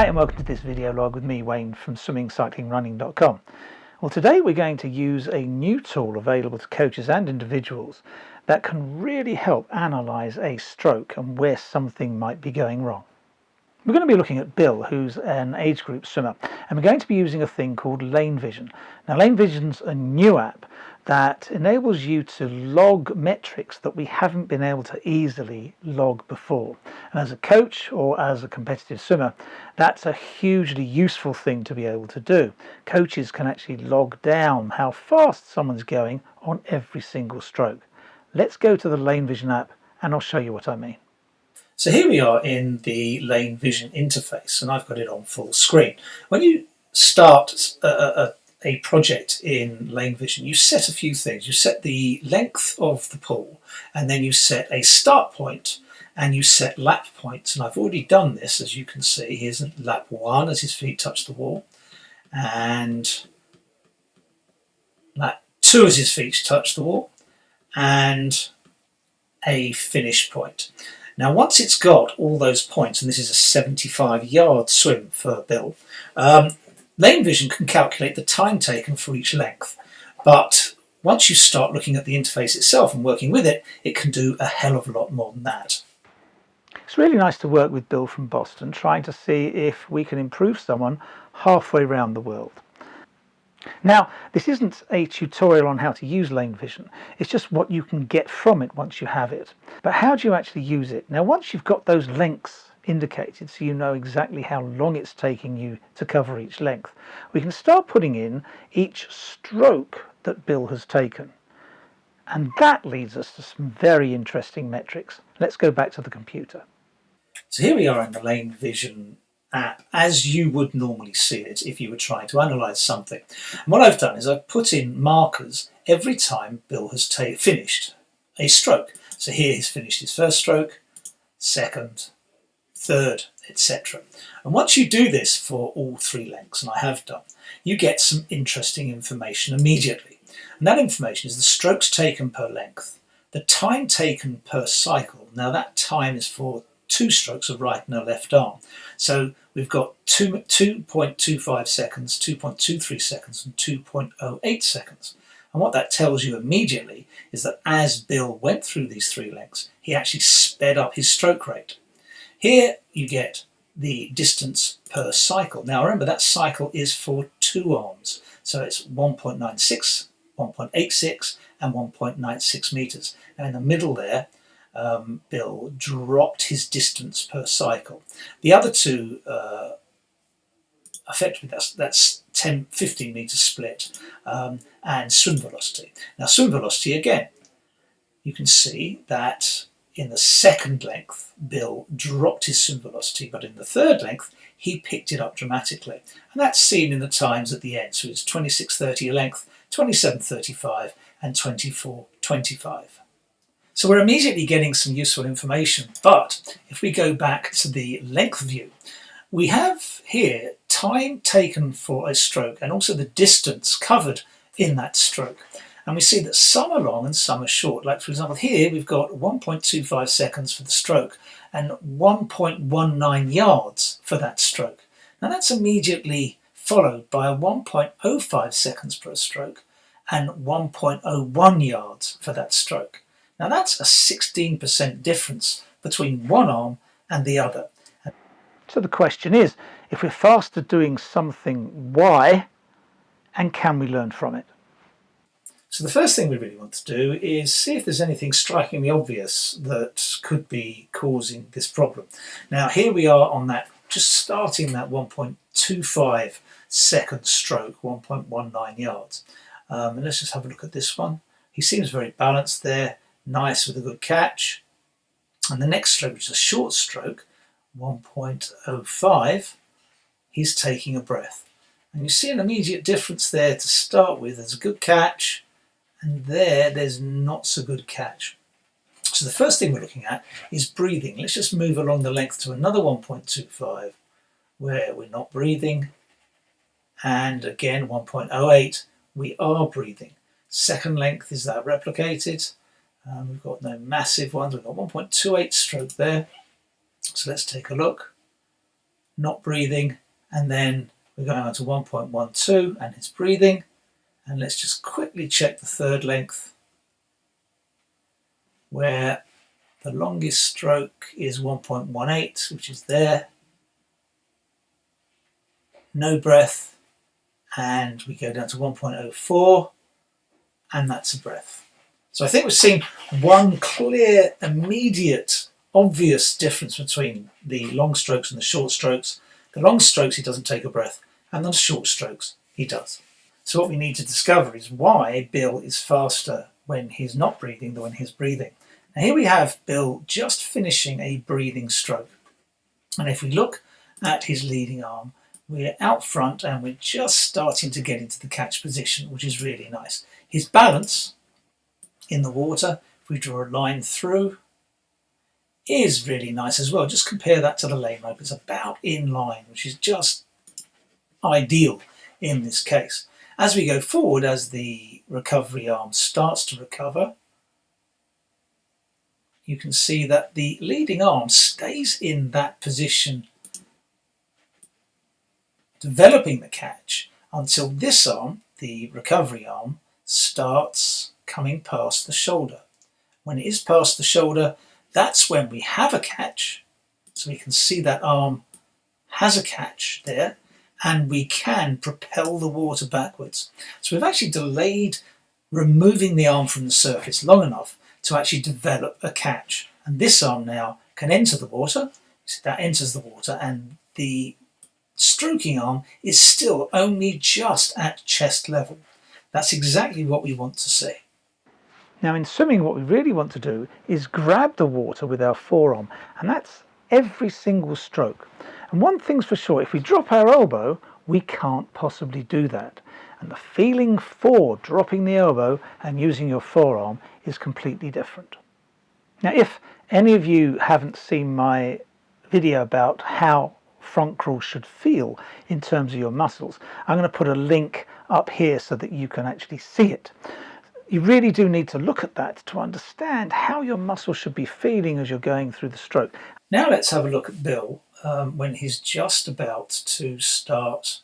Hi and welcome to this video log with me, Wayne, from swimmingcyclingrunning.com. Well, today we're going to use a new tool available to coaches and individuals that can really help analyse a stroke and where something might be going wrong. We're going to be looking at Bill, who's an age group swimmer, and we're going to be using a thing called Lane Vision. Now, Lane Vision's a new app that enables you to log metrics that we haven't been able to easily log before. And as a coach or as a competitive swimmer, that's a hugely useful thing to be able to do. Coaches can actually log down how fast someone's going on every single stroke. Let's go to the Lane Vision app and I'll show you what I mean. So here we are in the Lane Vision interface, and I've got it on full screen. When you start a project in Lane Vision, you set a few things. You set the length of the pool, and then you set a start point, and you set lap points. And I've already done this, as you can see. Here's lap 1 as his feet touch the wall, and lap 2 as his feet touch the wall, and a finish point. Now, once it's got all those points, and this is a 75-yard swim for Bill, Lane Vision can calculate the time taken for each length. But once you start looking at the interface itself and working with it, it can do a hell of a lot more than that. It's really nice to work with Bill from Boston, trying to see if we can improve someone halfway around the world. Now, this isn't a tutorial on how to use Lane Vision, it's just what you can get from it once you have it. But how do you actually use it? Now, once you've got those lengths indicated, so you know exactly how long it's taking you to cover each length, we can start putting in each stroke that Bill has taken. And that leads us to some very interesting metrics. Let's go back to the computer. So here we are in the Lane Vision app as you would normally see it if you were trying to analyse something. And what I've done is I've put in markers every time Bill has finished a stroke. So here he's finished his first stroke, second, third, etc. And once you do this for all 3 lengths, and I have done, you get some interesting information immediately. And that information is the strokes taken per length, the time taken per cycle. Now that time is for 2 strokes, a right and a left arm. So we've got 2.25 seconds, 2.23 seconds, and 2.08 seconds. And what that tells you immediately is that as Bill went through these 3 lengths, he actually sped up his stroke rate. Here you get the distance per cycle. Now remember, that cycle is for 2 arms. So it's 1.96, 1.86, and 1.96 meters. And in the middle there, Bill dropped his distance per cycle. The other 2, effectively, that's 10-15 meter split, and swim velocity. Now, swim velocity, again, you can see that in the second length, Bill dropped his swim velocity, but in the third length, he picked it up dramatically. And that's seen in the times at the end. So it's 26:30 a length, 27:35, and 24:25. So we're immediately getting some useful information, but if we go back to the length view, we have here time taken for a stroke and also the distance covered in that stroke. And we see that some are long and some are short. Like, for example, here we've got 1.25 seconds for the stroke and 1.19 yards for that stroke. Now that's immediately followed by a 1.05 seconds per stroke and 1.01 yards for that stroke. Now that's a 16% difference between one arm and the other. So the question is, if we're faster doing something, why, and can we learn from it? So the first thing we really want to do is see if there's anything strikingly obvious that could be causing this problem. Now here we are on that, just starting that 1.25 second stroke, 1.19 yards. And let's just have a look at this one. He seems very balanced there. Nice with a good catch. And the next stroke, which is a short stroke, 1.05, he's taking a breath. And you see an immediate difference there to start with. There's a good catch, and there's not so good catch. So the first thing we're looking at is breathing. Let's just move along the length to another 1.25, where we're not breathing. And again, 1.08, we are breathing. Second length, is that replicated? We've got no massive ones. We've got 1.28 stroke there. So let's take a look. not breathing, and then we're going on to 1.12 and it's breathing. And let's just quickly check the third length, where the longest stroke is 1.18, which is there. No breath, and we go down to 1.04, and that's a breath. So I think we've seen one clear, immediate, obvious difference between the long strokes and the short strokes. The long strokes, he doesn't take a breath, and the short strokes, he does. So what we need to discover is why Bill is faster when he's not breathing than when he's breathing. Now here we have Bill just finishing a breathing stroke. And if we look at his leading arm, we're out front and we're just starting to get into the catch position, which is really nice. His balance in the water, if we draw a line through, is really nice as well. Just compare that to the lane rope. It's about in line, which is just ideal in this case. As we go forward, as the recovery arm starts to recover, you can see that the leading arm stays in that position, developing the catch until this arm, the recovery arm, starts coming past the shoulder. When it is past the shoulder, that's when we have a catch. So we can see that arm has a catch there, and we can propel the water backwards. So we've actually delayed removing the arm from the surface long enough to actually develop a catch. And this arm now can enter the water. So that enters the water, and the stroking arm is still only just at chest level. That's exactly what we want to see. Now in swimming, what we really want to do is grab the water with our forearm, and that's every single stroke. And one thing's for sure, if we drop our elbow, we can't possibly do that. And the feeling for dropping the elbow and using your forearm is completely different. Now, if any of you haven't seen my video about how front crawl should feel in terms of your muscles, I'm going to put a link up here so that you can actually see it. You really do need to look at that to understand how your muscles should be feeling as you're going through the stroke. Now let's have a look at Bill when he's just about to start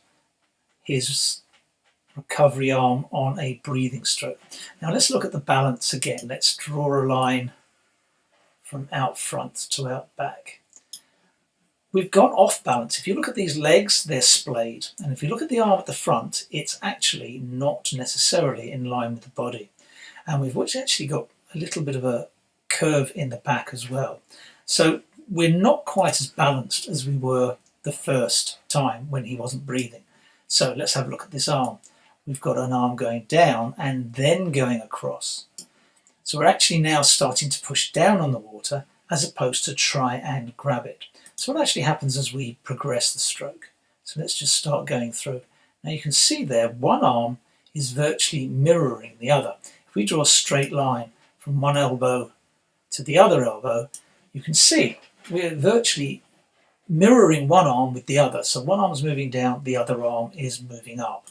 his recovery arm on a breathing stroke. Now let's look at the balance again. Let's draw a line from out front to out back. We've gone off balance. If you look at these legs, they're splayed. And if you look at the arm at the front, it's actually not necessarily in line with the body. And we've actually got a little bit of a curve in the back as well. So we're not quite as balanced as we were the first time when he wasn't breathing. So let's have a look at this arm. We've got an arm going down and then going across. So we're actually now starting to push down on the water as opposed to try and grab it. So what actually happens as we progress the stroke? So let's just start going through. Now you can see there one arm is virtually mirroring the other. If we draw a straight line from one elbow to the other elbow, you can see we're virtually mirroring one arm with the other. So one arm's moving down, the other arm is moving up.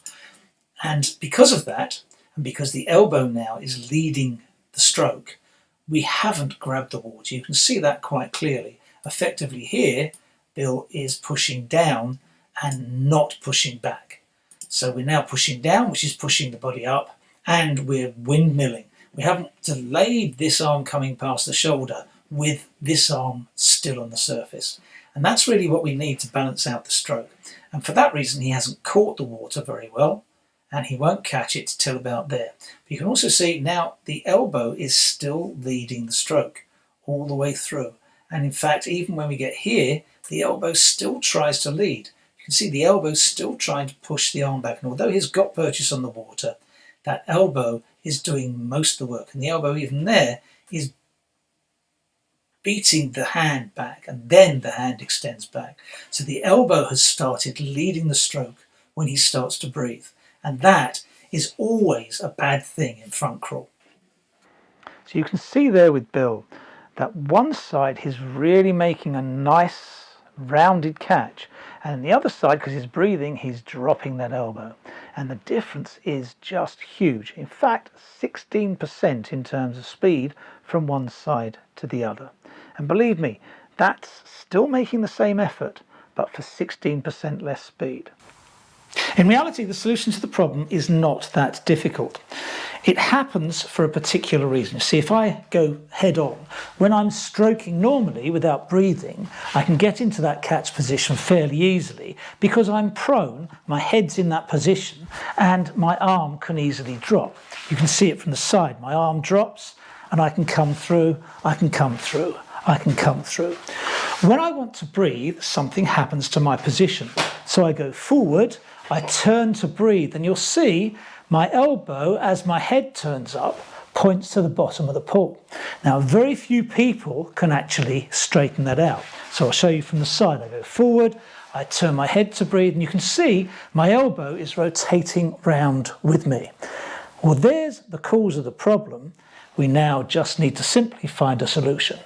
And because of that, and because the elbow now is leading the stroke, we haven't grabbed the water. You can see that quite clearly. Effectively here, Bill is pushing down and not pushing back. So we're now pushing down, which is pushing the body up, and we're windmilling. We haven't delayed this arm coming past the shoulder with this arm still on the surface. And that's really what we need to balance out the stroke. And for that reason, he hasn't caught the water very well, and he won't catch it till about there. But you can also see now the elbow is still leading the stroke all the way through. And in fact, even when we get here, the elbow still tries to lead. You can see the elbow still trying to push the arm back. And although he's got purchase on the water, that elbow is doing most of the work. And the elbow even there is beating the hand back, and then the hand extends back. So the elbow has started leading the stroke when he starts to breathe. And that is always a bad thing in front crawl. So you can see there with Bill that one side he's really making a nice rounded catch, and the other side, because he's breathing, he's dropping that elbow, and the difference is just huge. In fact, 16% in terms of speed from one side to the other. And believe me, that's still making the same effort, but for 16% less speed. In reality, the solution to the problem is not that difficult. It happens for a particular reason. See, if I go head on, when I'm stroking normally without breathing, I can get into that catch position fairly easily because I'm prone, my head's in that position, and my arm can easily drop. You can see it from the side. My arm drops, and I can come through, I can come through, I can come through. When I want to breathe, something happens to my position. So I go forward, I turn to breathe, and you'll see my elbow, as my head turns up, points to the bottom of the pool. Now, very few people can actually straighten that out. So I'll show you from the side. I go forward, I turn my head to breathe, and you can see my elbow is rotating round with me. Well, there's the cause of the problem. We now just need to simply find a solution.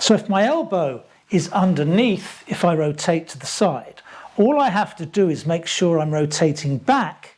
So if my elbow is underneath, if I rotate to the side, all I have to do is make sure I'm rotating back,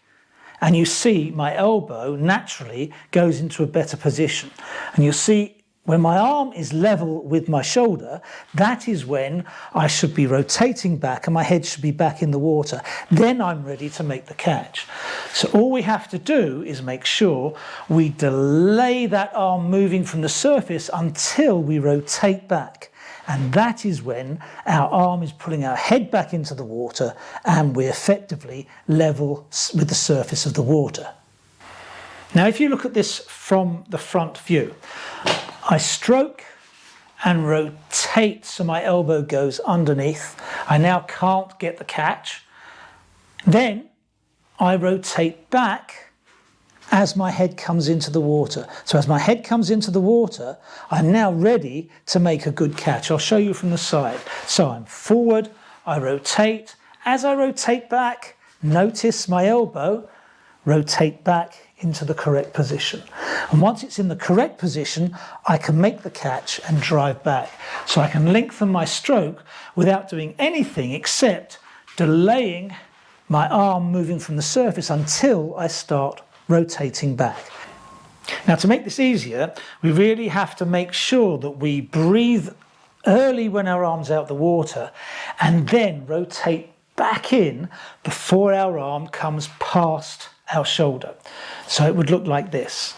and you see my elbow naturally goes into a better position. And you'll see when my arm is level with my shoulder, that is when I should be rotating back and my head should be back in the water. Then I'm ready to make the catch. So all we have to do is make sure we delay that arm moving from the surface until we rotate back. And that is when our arm is pulling our head back into the water and we're effectively level with the surface of the water. Now, if you look at this from the front view, I stroke and rotate so my elbow goes underneath. I now can't get the catch. Then I rotate back as my head comes into the water. So as my head comes into the water, I'm now ready to make a good catch. I'll show you from the side. So I'm forward, I rotate. As I rotate back, notice my elbow rotate back into the correct position. And once it's in the correct position, I can make the catch and drive back. So I can lengthen my stroke without doing anything except delaying my arm moving from the surface until I start rotating back. Now, to make this easier, we really have to make sure that we breathe early when our arm's out the water and then rotate back in before our arm comes past our shoulder. So it would look like this.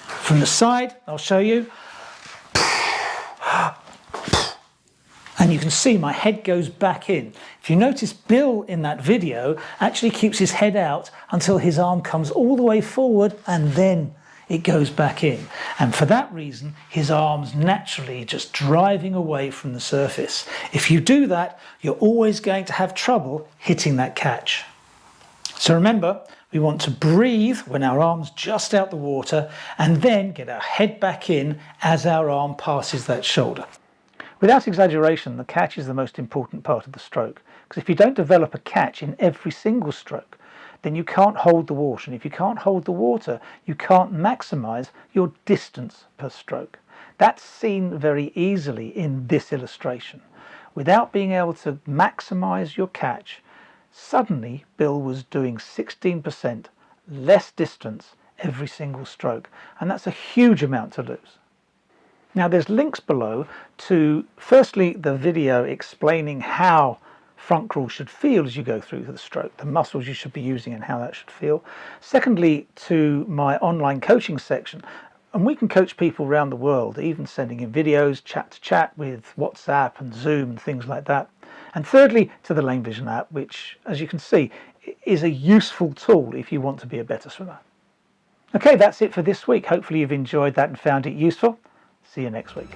From the side, I'll show you. And you can see my head goes back in. If you notice, Bill in that video actually keeps his head out until his arm comes all the way forward and then it goes back in. And for that reason, his arm's naturally just driving away from the surface. If you do that, you're always going to have trouble hitting that catch. So remember, we want to breathe when our arm's just out the water and then get our head back in as our arm passes that shoulder. Without exaggeration, the catch is the most important part of the stroke, because if you don't develop a catch in every single stroke, then you can't hold the water. And if you can't hold the water, you can't maximize your distance per stroke. That's seen very easily in this illustration. Without being able to maximize your catch, suddenly Bill was doing 16% less distance every single stroke. And that's a huge amount to lose. Now, there's links below to, firstly, the video explaining how front crawl should feel as you go through the stroke, the muscles you should be using and how that should feel. Secondly, to my online coaching section, and we can coach people around the world, even sending in videos, chat to chat with WhatsApp and Zoom and things like that. And thirdly, to the Lane Vision app, which, as you can see, is a useful tool if you want to be a better swimmer. Okay, that's it for this week. Hopefully you've enjoyed that and found it useful. See you next week.